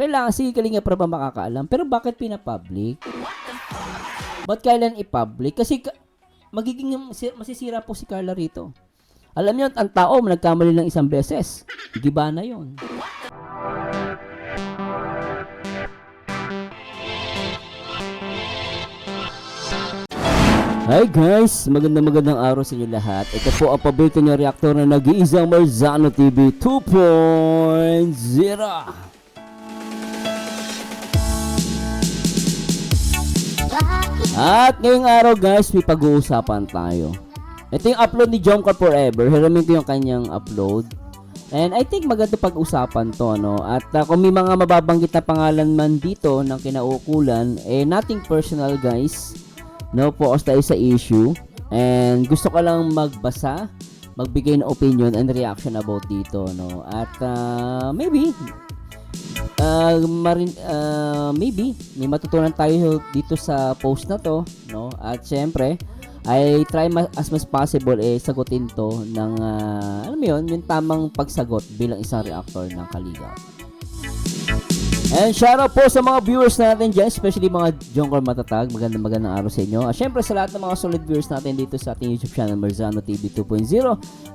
Kailangan si Kalinga Prab ang makakaalam. Pero bakit pinapublic? Ba't kailan i-public? Kasi magiging masisira po si Carla rito. Alam niyo, ang tao nagkamali ng isang beses. Giba na yon. Hi guys! Magandang araw sa inyo lahat. Ito po ang paborito nyo reaktor na nag-iisang Marzano TV 2.0. At ngayong araw guys, may pag-uusapan tayo. Ito yung upload ni Jomcar Forever. Hiramin ko yung kanyang upload. And I think maganda pag-usapan to, no? At kung may mga mababanggit na pangalan man dito ng kinauukulan, nothing personal guys. No, focus tayo sa issue. And gusto ko lang magbasa, magbigay ng opinion and reaction about dito, no? At maybe maybe may matutunan tayo dito sa post na to, no? At syempre, I try as much possible sagutin to ng alam mo yun, yung tamang pagsagot bilang isang reactor ng Kalingap. And shoutout po sa mga viewers natin dyan, especially mga Jomcar matatag. Magandang araw sa inyo. At syempre sa lahat ng mga solid viewers natin dito sa ating YouTube channel, Marzano TV 2.0.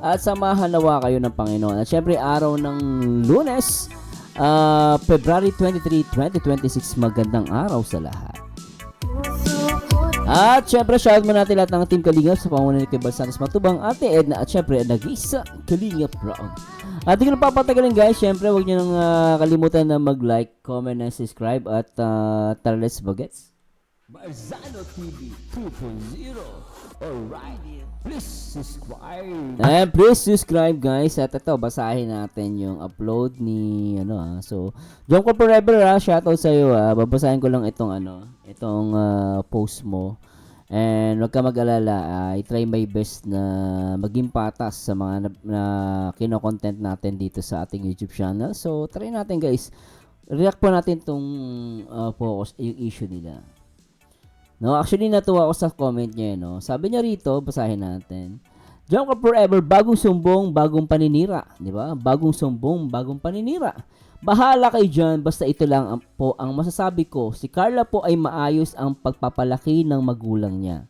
At samahan nawa kayo ng Panginoon. At syempre araw ng Lunes, February 23, 2026. Magandang araw sa lahat. At syempre shoutout mo natin lahat ng Team Kalingap sa pangunan ni Kuya Santos Matubang, Ate Edna, at syempre nag-isa Kalingap Brown. At di ko na papatagalin guys, syempre huwag nyo nang kalimutan na mag-like, comment, and subscribe. At tara, let's bagets. Marzano TV 2.0. Alright, please subscribe. And please subscribe guys. At ito, basahin natin yung upload ni So, Jomcar Forever shoutout sa iyo babasahin ko lang itong post mo. And wag ka mag-alala, I try my best na maging patas sa mga na kino-content natin dito sa ating YouTube channel. So, try natin guys. React po natin tong focus, yung issue nila. No, actually natuwa ako sa comment niya, no. Sabi niya rito, basahin natin. Jomcar Forever, bagong sumbong, bagong paninira, di ba? Bagong sumbong, bagong paninira. Bahala kayo dyan, basta ito lang po ang masasabi ko. Si Carla po ay maayos ang pagpapalaki ng magulang niya.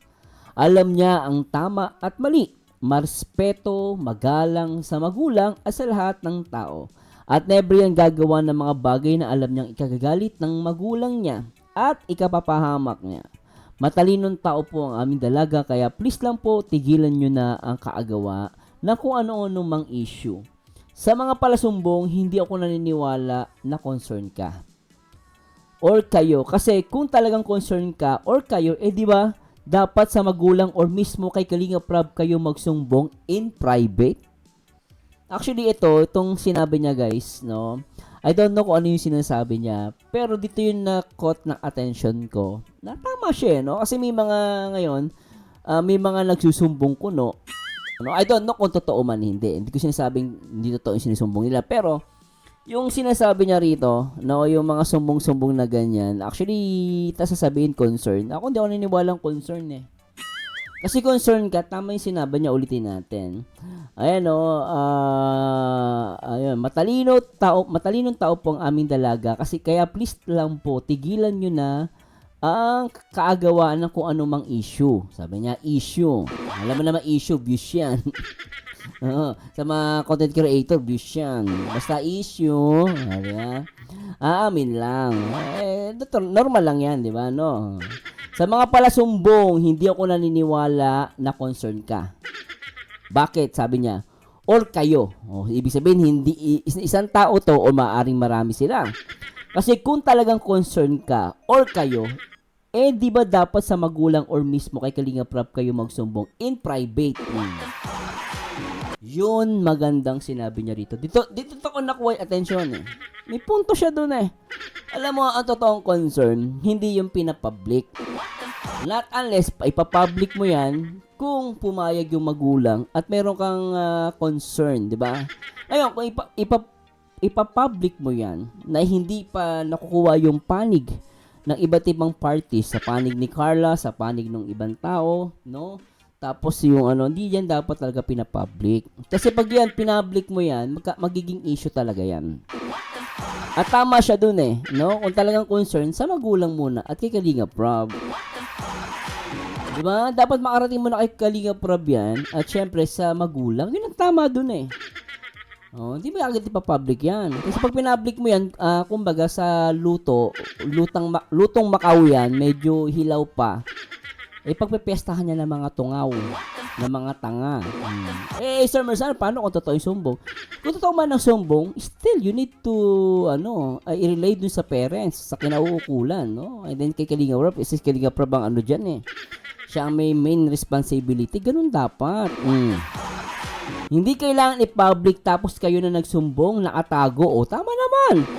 Alam niya ang tama at mali. Marespeto, magalang sa magulang at sa lahat ng tao. At never yan gagawa ng mga bagay na alam niyang ikagagalit ng magulang niya at ikapapahamak niya. Matalinong tao po ang aming dalaga, kaya please lang po tigilan nyo na ang kaagawa na kung ano-ano mang issue. Sa mga palasumbong, hindi ako naniniwala na concern ka. Or kayo. Kasi kung talagang concern ka or kayo, di ba, dapat sa magulang or mismo kay Kalinga Prab kayo magsumbong in private. Actually, itong sinabi niya guys, no? I don't know kung ano yung sinasabi niya. Pero dito yung na-caught ng attention ko. Na tama siya, no? Kasi may mga ngayon, may mga nagsusumbong kuno. No, I don't know kung totoo man hindi. Hindi ko sinasabing hindi totoo yung sinusumbong nila. Pero, yung sinasabi niya rito, no, yung mga sumbong-sumbong na ganyan, actually, sasabihin concern. Ako hindi ako naniniwalang concern eh. Kasi concern ka, tama yung sinabi niya, ulitin natin. Ayan o, ayun, matalinong tao po ang aming dalaga. Kasi kaya please lang po, tigilan nyo na ang kaagawaan ng kung anumang issue. Sabi niya, issue. Alam mo naman issue, views yan. Sa mga content creator, views yan. Basta issue. Aamin lang. Normal lang yan, di ba? No? Sa mga palasumbong, hindi ako naniniwala na concern ka. Bakit? Sabi niya, or kayo. Ibig sabihin, hindi isang tao to o maaring marami sila. Kasi kung talagang concern ka or kayo, di ba dapat sa magulang or mismo kay Kalinga Prab kayo magsumbong in private? Yun, magandang sinabi niya rito. Dito ko nakuha yung attention eh. May punto siya dun eh. Alam mo, ang totoong concern, hindi yung pinapublic. Not unless ipapublic mo yan kung pumayag yung magulang at meron kang concern, di ba? Ngayon, kung ipapublic mo yan na hindi pa nakukuha yung panig ng iba't ibang parties, sa panig ni Carla, sa panig ng ibang tao, no? Tapos yung hindi yan dapat talaga pinapublic. Kasi pag yan, pinapublic mo yan, magiging issue talaga yan. At tama siya dun eh, no? Kung talagang concern, sa magulang muna at kay Kalinga Prab. Diba? Dapat makarating mo na kay Kalinga Prab yan at syempre sa magulang. Yun ang tama dun eh. Oh, hindi mo agad ipapublic yan. Kasi pag pinpublic mo yan, kumbaga sa lutong Macau yan, medyo hilaw pa. Eh, pagpipestahan niya ng mga tungaw, ng mga tanga. Sir Merzan, paano kung totoo yung sumbong? Kung totoo man ang sumbong, still, you need to, i-relay dun sa parents, sa kinauukulan, no? And then, kay Kalinga Prab, si Kalinga Prab ang dyan eh. Siya ang may main responsibility. Ganun dapat. Hindi kailangan i-public tapos kayo na nagsumbong, nakatago. O, tama naman.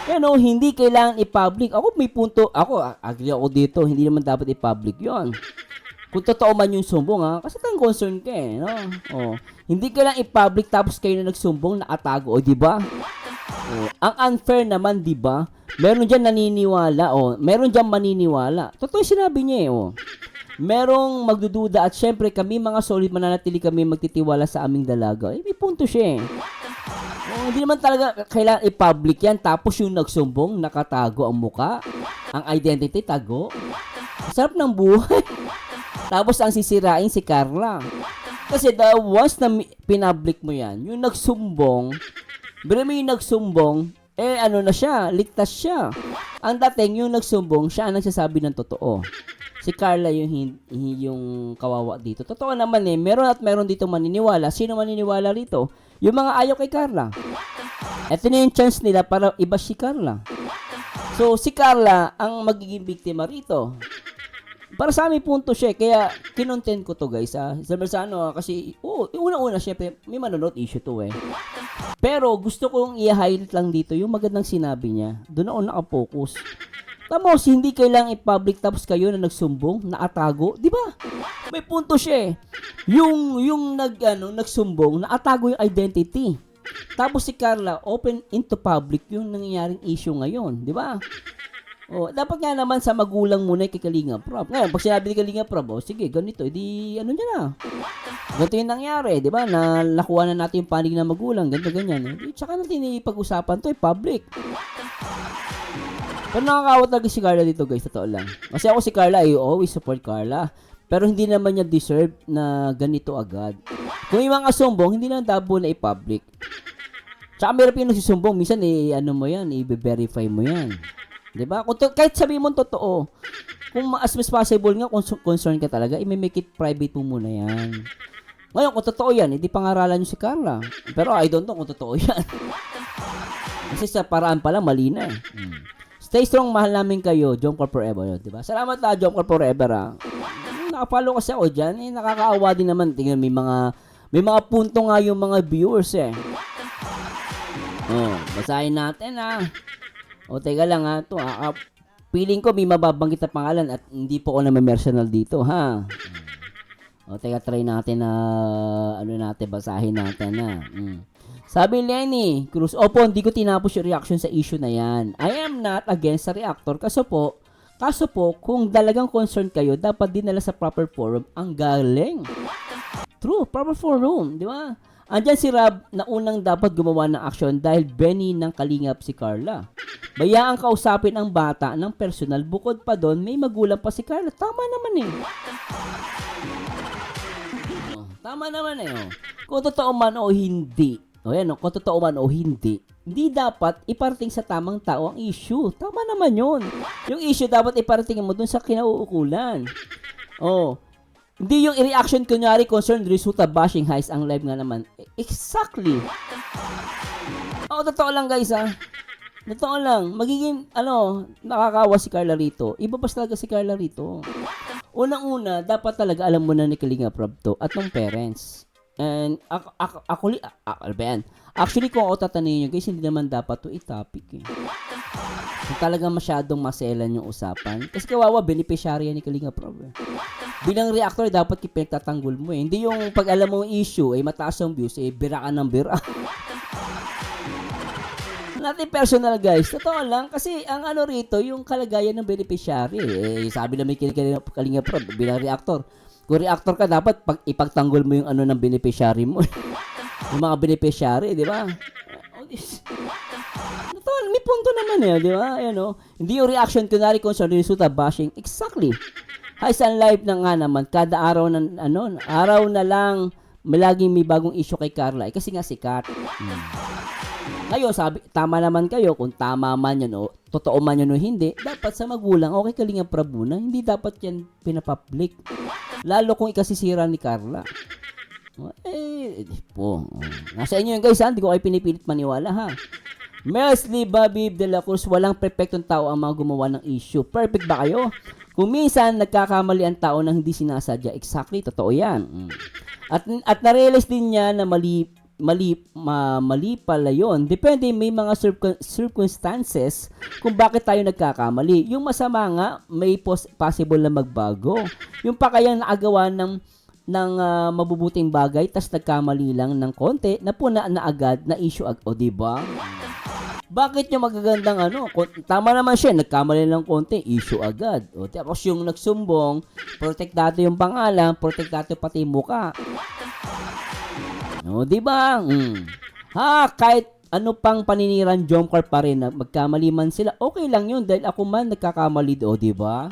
Ano, hindi kailangan i-public. Ako may punto. Agree ako dito. Hindi naman dapat i-public yon. Kung totoo man yung sumbong, kasi tang concern ka eh, no? Oh, hindi kailangan i-public tapos kayo na nagsumbong, nakatago. O, di ba? Oh, ang unfair naman, di ba? Meron diyan naniniwala, meron diyan maniniwala. Totoo sinabi niya eh, merong magdududa at syempre kami mga solid mananatili kami magtitiwala sa aming dalaga. May punto siya eh. Hindi naman talaga kailangan i-public yan tapos yung nagsumbong, nakatago ang muka, ang identity, tago. Sarap ng buhay. Tapos ang sisirain si Carla. Kasi once na pinpublic mo yan, yung nagsumbong, pero may nagsumbong, ano na siya, ligtas siya. Ang dating yung nagsumbong, siya ang nagsasabi ng totoo. Si Carla yung kawawa dito. Totoo naman eh, meron dito maniniwala. Sino maniniwala rito? Yung mga ayaw kay Carla. Ito na yung chance nila para i-bash si Carla. So, si Carla ang magiging biktima rito. Para sa amin punto siya, kaya kinontent ko to guys. Sa Merzano, kasi, una-una syempre, may manonood issue to eh. Pero gusto kong i-highlight lang dito yung magandang sinabi niya. Doon ako nakapokus. Tamos, hindi kailangang i-public tapos kayo na nagsumbong, naatago, di ba? May punto siya eh. Yung nagsumbong, naatago yung identity. Tapos si Carla, open into public yung nangyayaring issue ngayon, di ba? Dapat nga naman sa magulang muna kay Kalinga Prab. Ngayon, pag sinabi ni Kalinga Prab, sige, ganito, edi niya na. Ganito yung nangyari, di ba? Na nakuha na natin yung panig ng magulang, ganito, ganyan. Tsaka natin ipag-usapan to, public. Pero nakakawat talaga si Carla dito guys, totoo lang. Kasi ako si Carla, I always support Carla. Pero hindi naman niya deserve na ganito agad. Kung yung mga sumbong, hindi na dabo na i-public. Tsaka meron yung nagsusumbong, minsan mo yan, i-verify mo yan. Diba? Kahit sabihin mo totoo, kung as much possible nga, concern ka talaga, i-make it private mo muna yan. Ngayon, kung totoo yan, hindi pangaralan nyo si Carla. Pero I don't know kung totoo yan. Kasi sa paraan pala, mali na eh. Stay strong, mahal namin kayo, Jomcar Forever, yun, diba? Salamat na, Jomcar Forever, Nakafollow kasi ako dyan, nakakaawa din naman. Tingnan, may mga punto nga yung mga viewers eh. Basahin natin teka lang ito feeling ko may mababanggit na pangalan at hindi po ako na-mercenal dito, ha? Teka, try natin na, basahin natin, Sabi Lenny Cruz, opo, hindi ko tinapos yung reaction sa issue na yan. I am not against sa reactor. Kaso po, kung dalagang concern kayo, dapat dinala sa proper forum. Ang galing. True, proper forum, di ba? Andyan si Rob na unang dapat gumawa ng action dahil Benny ng kalingap si Carla. Bayaan kausapin ang bata ng personal. Bukod pa doon, may magulang pa si Carla. Tama naman eh. Tama naman eh. Kung totoo man o hindi, kung totoo man o hindi dapat iparating sa tamang tao ang issue. Tama naman yun. Yung issue dapat iparating mo dun sa kinauukulan. Hindi yung i-reaction kunyari concern resulta bashing highs ang live nga naman. Exactly. Totoo lang guys Totoo lang. Magiging, nakakawa si Carla rito. Ibabas talaga si Carla rito. Unang-una, dapat talaga alam mo na ni Kalinga Prab to at ng parents. And actually kung ako tatanungin nyo guys, hindi naman dapat to i-topic eh. Kung talaga masyadong maselan yung usapan. Kasi kawawa, beneficiary ni Kalinga Prab eh. Bilang reactor, dapat pinagtatanggol mo eh. Hindi yung pag alam mo yung issue, mataas ang views, bira ka ng bira. Natin personal guys, totoo lang, kasi ang rito, yung kalagayan ng beneficiary sabi na may Kalinga Prab, bilang reactor. Kung reactor ka, dapat ipagtanggol mo yung ng beneficiary mo. Yung mga beneficiary, di ba? Totoo, may punto naman eh, di ba? Ayan o. Hindi yung reaction, kunwari kung sa resulta bashing. Exactly. High Sun Live na nga naman, kada araw na, araw na lang, laging may bagong issue kay Carla. Eh, kasi nga sikat. Ngayon, sabi, tama naman kayo, kung tama man yan o totoo man yan o hindi, dapat sa magulang, okay Kalinga Prab muna, hindi dapat yan pinapublic. Lalo kung ikasisira ni Carla. Po. Nasa inyo yun guys ha, hindi ko kayo pinipilit maniwala ha. Mersly Bobby De La Cruz, walang perfectong tao ang mga gumawa ng issue. Perfect ba kayo? Kung minsan, nagkakamali ang tao nang hindi sinasadya. Exactly, totoo yan. At na-realize din niya na mali pala yun. Depende, may mga circumstances kung bakit tayo nagkakamali. Yung masama nga, may possible na magbago. Yung pa kayang naagawa ng mabubuting bagay, tas nagkamali lang ng konti, napuna na agad, na issue o diba? Bakit yung magagandang tama naman siya, nagkamali lang konti, issue agad. O, tapos yung nagsumbong, protektado yung pangalan, protektado pati muka. O, diba? Ha, kahit ano pang paninirang Jomcar pa rin, na magkamali man sila, okay lang yun, dahil ako man nagkakamali do, diba?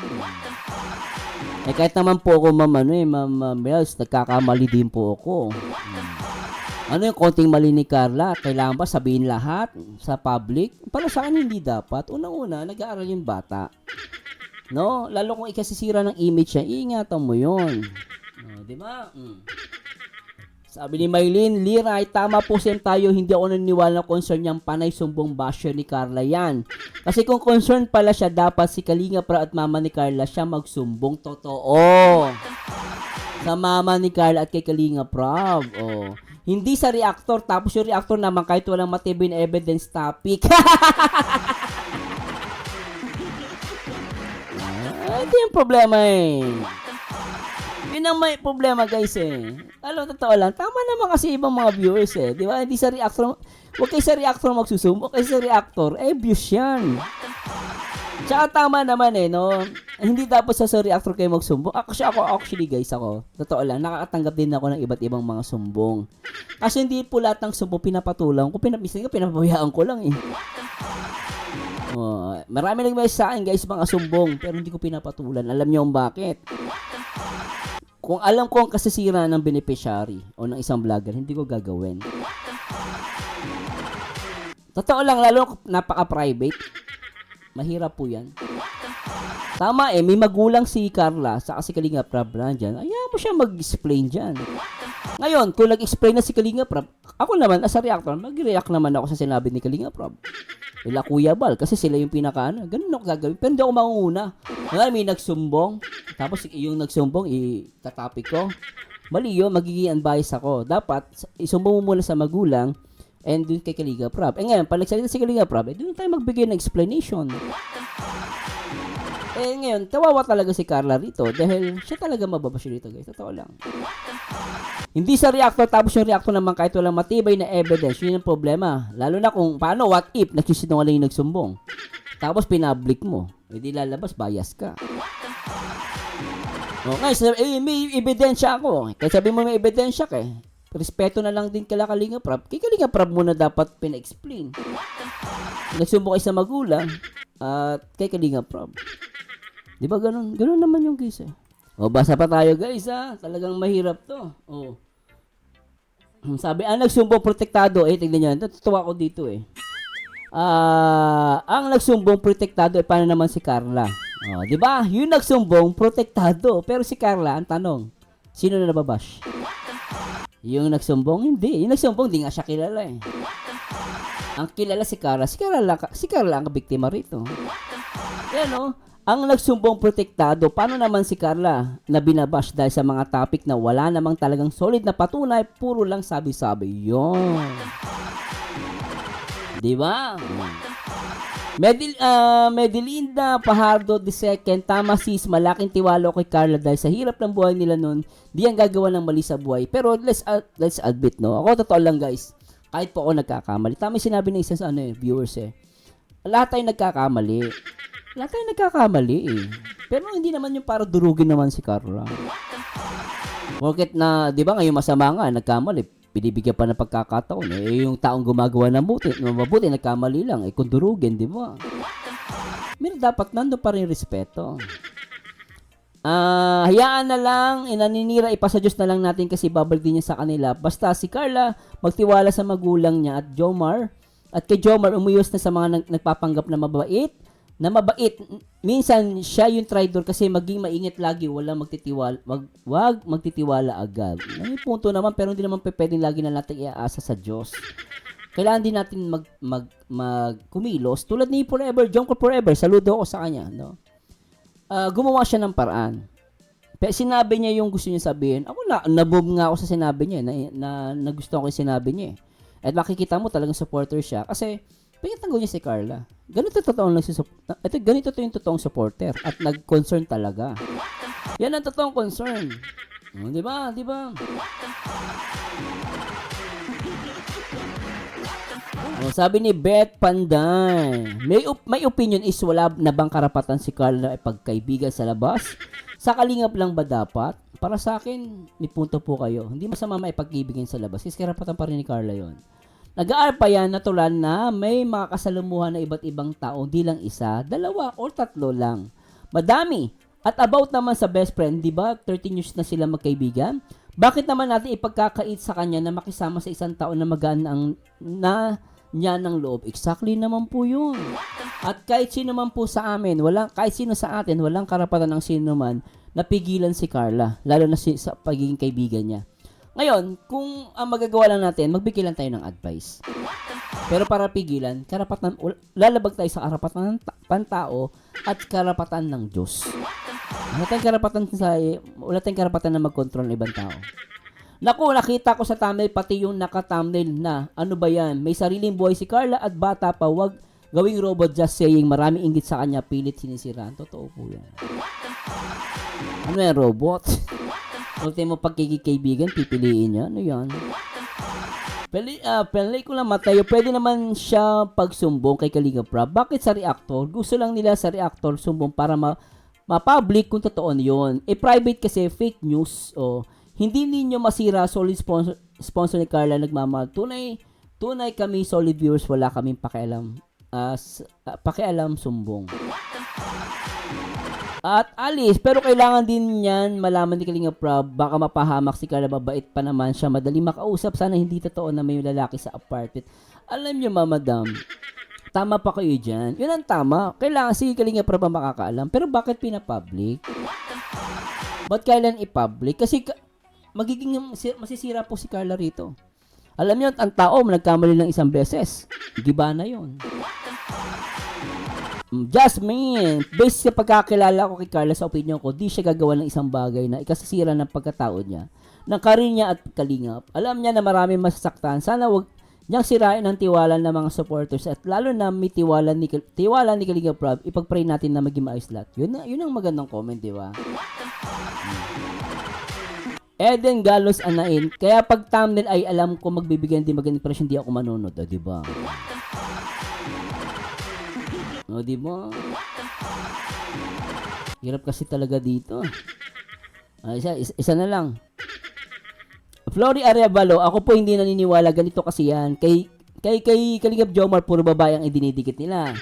Eh, kahit naman po ako, Ma'am Mels, nagkakamali din po ako. Ano yung konting mali ni Carla? Kailangan ba sabihin lahat sa public? Para sa akin, hindi dapat. Unang-una, nag-aaral yung bata. No? Lalo kung ikasisira ng image niya, iingatan mo yun. No, di ba? Sabi ni Maylene, Liray, tama po siyem tayo, hindi ako naniniwala na concern niyang panay sumbong basher ni Carla yan. Kasi kung concern pala siya, dapat si Kalinga Prab at mama ni Carla siya magsumbong. Totoo. Sa mama ni Carla at kay Kalinga Prab. Oh. Hindi sa reactor, tapos yung reactor naman kahit walang matibay na evidence topic. Hindi yung problema eh. Yun ang may problema guys eh. Alam, totoo lang, tama naman kasi ibang mga viewers eh. Di ba? Hindi sa reactor, huwag kayo sa reactor magsusumbong, kayo sa reactor, abuse yan. Tsaka tama naman eh, no? Hindi dapat sa reactor kayo magsumbong. Actually guys, totoo lang, nakakatanggap din ako ng iba't ibang mga sumbong. Kasi hindi po lahat ng sumbong pinapatulang ko, pinapabayaan ko lang eh. Marami nagmessage sa akin guys, mga sumbong, pero hindi ko pinapatulan. Alam niyo kung bakit? Kung alam ko ang kasisira ng beneficiary o ng isang vlogger, hindi ko gagawin. Totoo lang, lalo napaka-private. Mahirap po yan. Tama eh, may magulang si Carla sa si Kalinga Prab dyan. Ayaw mo siya mag-explain dyan. Ngayon, kung nag-explain na si Kalinga Prab, ako naman, as a reactor, mag-react naman ako sa sinabi ni Kalinga Prab. Ila Kuya Bal, kasi sila yung pinaka ganun ako gagawin. Pero hindi ako mangunguna. May nagsumbong, tapos yung nagsumbong, itatapik ko. Mali yun, magiging unbiased ako. Dapat, isumbong mo muna sa magulang, and dun kay Kalinga Prab. Ngayon, pag nagsalita si Kalinga Prab, dun tayo magbigay ng explanation. Ngayon, kawawa talaga si Carla rito dahil siya talaga mababasyo rito guys. Totoo lang. Hindi sa reactor, tapos yung reactor naman kahit walang matibay na evidence, yun ang problema. Lalo na kung paano, what if, nagsisinungaling yung nagsumbong. Tapos pinablik mo. Hindi lalabas, bias ka. Ngayon, may ebidensya ako. Kaya sabi mo may ebidensya ka eh. Respeto na lang din kay Kalinga Prab. Kay Kalinga Prab muna dapat pina-explain. Nagsumbong kayo sa magulang at kay Kalinga Prab. Di ba ganun? Ganun naman yung case eh. Basa pa tayo guys ha. Talagang mahirap to. Sabi, nagsumbong protektado. Tignan nyo. Natutuwa ko dito eh. Ang nagsumbong protektado paano naman si Carla? Di ba? Yung nagsumbong protektado. Pero si Carla, ang tanong, sino na nababash? Yung nagsumbong, hindi. Yung nagsumbong, di nga siya kilala eh. Ang kilala si Carla. Si Carla ang biktima rito. Yan ang nagsumbong protektado, paano naman si Carla na binabash dahil sa mga topic na wala namang talagang solid na patunay, puro lang sabi-sabi. Yon. Di ba? Medelinda Pajardo II, tama sis, malaking tiwala kay Carla dahil sa hirap ng buhay nila noon, di ang gagawa ng mali sa buhay. Pero let's admit, no? Ako totoo lang guys, kahit po ako nagkakamali. Tama yung sinabi ng isa sa viewers eh. Lahat tayo nagkakamali. Lahat tayo nagkakamali eh. Pero hindi naman yung para durugin naman si Carla. Bakit na, di ba ngayon masama nga, nagkamali, binibigyan pa ng pagkakataon. Yung taong gumagawa ng mabuti, nagkamali lang, kung durugin, di ba? Meron dapat nando pa rin respeto. Hayaan na lang, inaninira, ipasa Diyos na lang natin kasi babalik din niya sa kanila. Basta si Carla, magtiwala sa magulang niya at Jomar. At kay Jomar, umuyos na sa mga nagpapanggap na mabait. Minsan, siya yung traitor kasi maging maingat lagi, wag magtitiwala agad. May punto naman, pero hindi naman pwedeng lagi na natin iaasa sa Diyos. Kailangan din natin kumilos. Tulad ni Forever, Jungkook Forever, saludo ako sa kanya, no? Gumawa siya ng paraan. Pero sinabi niya yung gusto niya sabihin. Ako nabob nga ako sa sinabi niya, na nagustuhan ko yung sinabi niya. At makikita mo talagang supporter siya kasi pinatanggo niya si Carla. Ganito yung totoong supporter at nag-concern talaga. Yan ang totoong concern. Di ba? Di ba? Sabi ni Beth Panday, may opinion is wala na bang karapatan si Carla na ipagkaibigan sa labas? Sa kalingap lang ba dapat? Para sa akin, may punto po kayo. Hindi masama maipagkaibigan sa labas kasi karapatan pa rin ni Carla yon. Nag-aar pa yan natural na may makakasalumuhan na iba't ibang tao, di lang isa, dalawa o tatlo lang. Madami. At about naman sa best friend, di ba 13 years na sila magkaibigan? Bakit naman natin ipagkakait sa kanya na makisama sa isang tao na magaan niya ng loob? Exactly naman po yun. At kahit sino man po sa amin, kahit sino sa atin, walang karapatan ng sino man na pigilan si Carla, lalo na sa pagiging kaibigan niya. Ngayon, kung ang magagawa lang natin, magbigay lang tayo ng advice. Pero para pigilan, lalabag tayo sa karapatan ng pantao at karapatan ng Diyos. Wala tayong karapatan na mag-control ng ibang tao. Naku, nakita ko sa thumbnail pati yung naka-thumbnail na ano ba yan? May sariling buhay si Carla at bata pa, wag gawing robot, just saying. Maraming inggit sa kanya, pilit sinisiraan. Totoo po yan. Ano yan, robot? Ultimo pagkikikaibigan, pipiliin niya. Ano yan? Pili ko lang Mateo, pwede naman siya pagsumbong kay Kalinga Prab. Bakit sa reactor? Gusto lang nila sa reactor sumbong para ma-public kung totoo yun. Private kasi fake news. Hindi ninyo masira, solid sponsor ni Carla nagmamahal. Tunay kami solid viewers, wala kaming pakialam. Pakialam sumbong. At Alice, pero kailangan din yan malaman ni Kalinga Prab, baka mapahamak si Carla, mabait pa naman siya, madali makausap, sana hindi totoo na may lalaki sa apartment. Alam niyo madam, tama pa kayo dyan. Yun ang tama. Kailangan si Kalinga Prab ang makakaalam. Pero bakit pinapublic? Ba't kailan i-public? Kasi magiging masisira po si Carla rito. Alam niyo, ang tao nagkamali lang isang beses. Giba na yun. Jasmine, based sa pagkakilala ko kay Carla, sa opinion ko, di siya gagawa ng isang bagay na ikasisira ng pagkatao niya, ng karir niya at kalingap. Alam niya na marami masasaktan. Sana wag niyang sirain ang tiwala ng mga supporters at lalo na may tiwala ni Kalinga Prab, ipag-pray natin na maging maayos lahat. Yun ang magandang comment, di ba? Eden Galos Anain, kaya pag thumbnail ay alam ko magbibigyan din magandang impression, di ako manonood, di ba? Di ba? Hirap kasi talaga dito. Isa na lang. Flory Arevalo, ako po hindi naniniwala, ganito kasi yan. Kay Kalingap Jomar, puro babae ang idinidikit nila.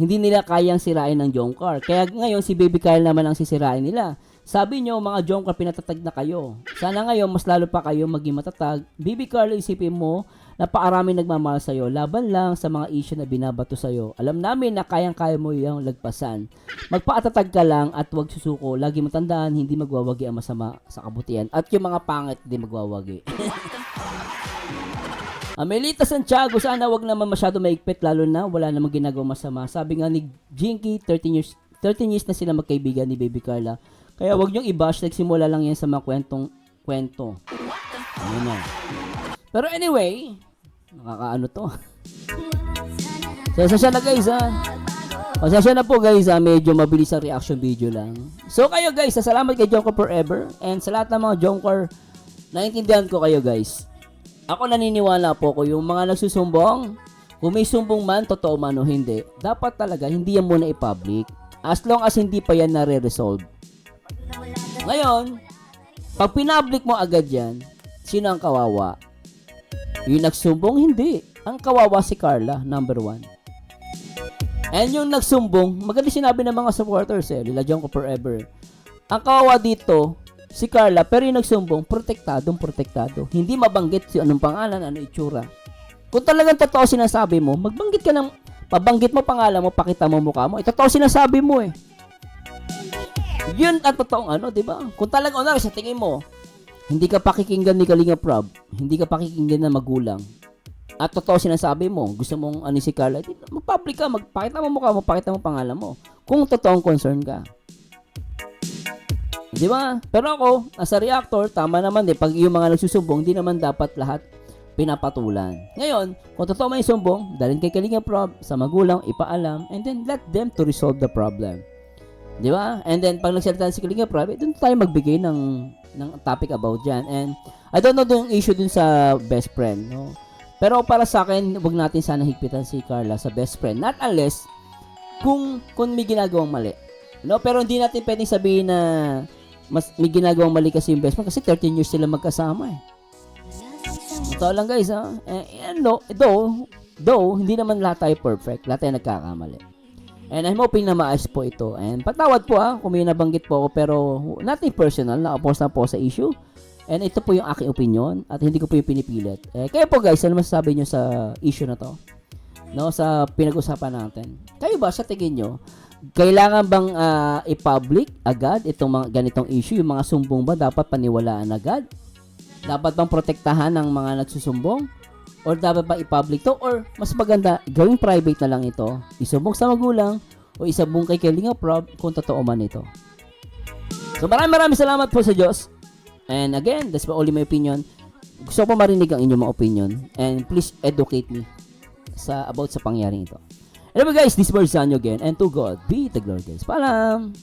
Hindi nila kayang sirain ng Jomcar. Kaya ngayon si Baby Kyle naman ang sisirain nila. Sabi nyo, mga Jomcar, pinatatag na kayo. Sana ngayon, mas lalo pa kayo maging matatag. Baby Carl, isipin mo, napakarami nagmamahal sa'yo. Laban lang sa mga issue na binabato sa'yo. Alam namin na kayang-kaya mo yung lagpasan. Magpaatatag ka lang at huwag susuko. Lagi mo tandaan, hindi magwawagi ang masama sa kabutihan. At yung mga pangit, hindi magwawagi. Amelita Santiago, sana wag naman masyado maigpit, lalo na wala namang ginagawa masama. Sabi nga ni Jinky, 13 years na sila magkaibigan ni Baby Carla. Kaya wag niyong i-bash, nagsimula lang yan sa mga kwento. Ano na. Pero anyway, nakakaano to. Pasensya na guys ha. Pasensya na po guys ha, medyo mabilis ang reaction video lang. So kayo guys, salamat kay Jomcar Forever. And sa lahat ng mga Jomcar, naiintindihan ko kayo guys. Ako naniniwala po ko yung mga nagsusumbong, kung may sumbong man, totoo man o hindi, dapat talaga hindi yan muna i-public. As long as hindi pa yan nare-resolve. Ngayon, pag pinablik mo agad yan, sino ang kawawa? Yung nagsumbong, hindi. Ang kawawa si Carla, number 1. And yung nagsumbong, maganda sinabi ng mga supporters Lilagyan ko forever. Ang kawawa dito, si Carla, pero yung nagsumbong, protektado. Hindi mabanggit si anong pangalan, ano itsura. Kung talagang totoo sinasabi mo, magbanggit ka ng, pabanggit mo pangalan mo, pakita mo mukha mo. Totoo sinasabi mo Yun ang totoong di ba? Kung talagang sa tingin mo, hindi ka pakikinggan ni Kalinga Prab, hindi ka pakikinggan ng magulang, at totoo sinasabi mo, gusto mong si Carla, mag-public ka, magpakita mo mukha mo, pakita mo pangalan mo. Kung totoong concern ka. Di ba? Pero ako, as a reactor, tama naman pag yung mga nagsusumbong, di naman dapat lahat pinapatulan. Ngayon, kung totoo may sumbong, dalhin kay Kalinga Prab, sa magulang, ipaalam, and then let them to resolve the problem. Di ba? And then, pag nagsalita si Kalinga Prab, doon tayo magbigay ng topic about dyan. And, I don't know yung issue dun sa best friend, no? Pero para sa akin, wag natin sana higpitan si Carla sa best friend. Not unless, kung may ginagawang mali. No? Pero hindi natin pwedeng sabihin na may ginagawang mali kasi yung best friend kasi 13 years sila magkasama Ito lang guys though, hindi naman lahat tayo perfect. Lahat tayo nagkakamali. And I'm hoping na maayos po ito. And patawad po kung may nabanggit po ako, pero nothing personal, na-oppose na po sa issue. And ito po yung aking opinion at hindi ko po yung pinipilit. Kayo po guys, ano masasabi nyo sa issue na to? No, sa pinag-usapan natin. Kayo ba, sa tingin nyo, kailangan bang i-public agad itong mga ganitong issue? Yung mga sumbong ba dapat paniwalaan agad? Dapat bang protektahan ng mga nagsusumbong? Or dapat ba i-public to? Or mas maganda, gawing private na lang ito. Isumbong sa magulang o isumbong kay Kalinga Prab kung totoo man ito. So maraming salamat po sa Diyos. And again, that's only my opinion. Gusto ko marinig ang inyong mga opinion. And please educate me about sa pangyaring ito. Anyway guys, this is Barzanyo again. And to God be the glory guys. Paalam!